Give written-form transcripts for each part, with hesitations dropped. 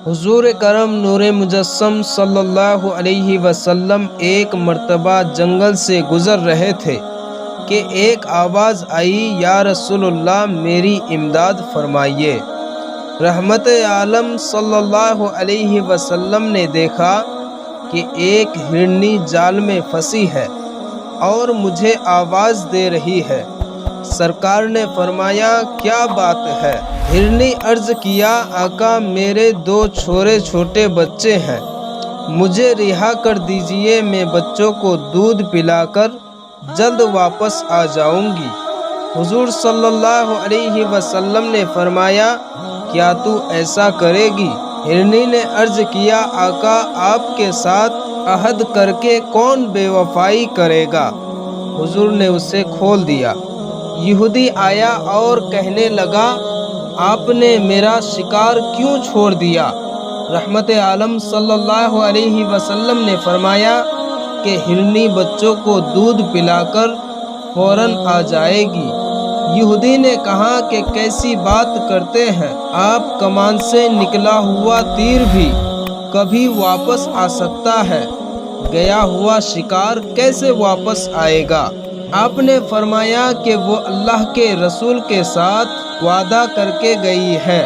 حضور کرم نور مجسم صلی اللہ علیہ وسلم ایک مرتبہ جنگل سے گزر رہے تھے کہ ایک آواز آئی، یا رسول اللہ میری امداد فرمائیے۔ رحمت عالم صلی اللہ علیہ وسلم نے دیکھا کہ ایک ہرنی جال میں پھنسی ہے اور مجھے آواز دے رہی ہے۔ سرکار نے فرمایا، کیا بات ہے؟ ہرنی عرض کیا، آقا میرے 2 چھوٹے بچے ہیں، مجھے رہا کر دیجئے، میں بچوں کو دودھ پلا کر جلد واپس آ جاؤں گی۔ حضور صلی اللہ علیہ وسلم نے فرمایا، کیا تو ایسا کرے گی؟ ہرنی نے عرض کیا، آقا آپ کے ساتھ عہد کر کے کون بے وفائی کرے گا؟ حضور نے اسے کھول دیا۔ یہودی آیا اور کہنے لگا، آپ نے میرا شکار کیوں چھوڑ دیا؟ رحمت عالم صلی اللہ علیہ وسلم نے فرمایا کہ ہرنی بچوں کو دودھ پلا کر فوراً آ جائے گی۔ یہودی نے کہا کہ کیسی بات کرتے ہیں آپ، کمان سے نکلا ہوا تیر بھی کبھی واپس آ سکتا ہے، گیا ہوا شکار کیسے واپس آئے گا؟ آپ نے فرمایا کہ وہ اللہ کے رسول کے ساتھ وعدہ کر کے گئی ہے،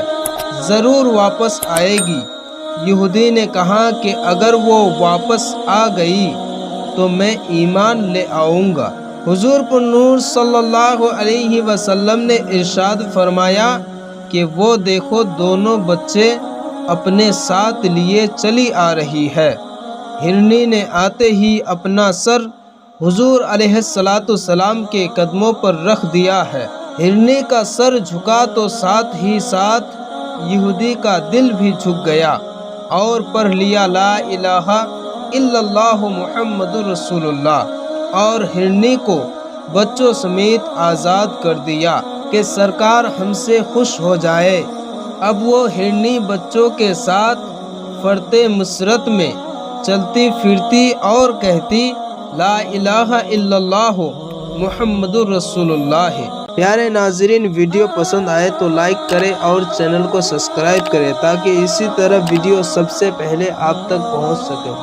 ضرور واپس آئے گی۔ یہودی نے کہا کہ اگر وہ واپس آ گئی تو میں ایمان لے آؤں گا۔ حضور پر نور صلی اللہ علیہ وسلم نے ارشاد فرمایا کہ وہ دیکھو دونوں بچے اپنے ساتھ لیے چلی آ رہی ہے۔ ہرنی نے آتے ہی اپنا سر حضور علیہ السلام کے قدموں پر رکھ دیا ہے۔ ہرنی کا سر جھکا تو ساتھ ہی ساتھ یہودی کا دل بھی جھک گیا اور پڑھ لیا، لا الہ الا اللہ محمد رسول اللہ، اور ہرنی کو بچوں سمیت آزاد کر دیا کہ سرکار ہم سے خوش ہو جائے۔ اب وہ ہرنی بچوں کے ساتھ فرتے مسرت میں چلتی پھرتی اور کہتی، لا الہ الا اللہ محمد رسول اللہ۔ پیارے ناظرین، ویڈیو پسند آئے تو لائک کریں اور چینل کو سبسکرائب کریں تاکہ اسی طرح ویڈیو سب سے پہلے آپ تک پہنچ سکے۔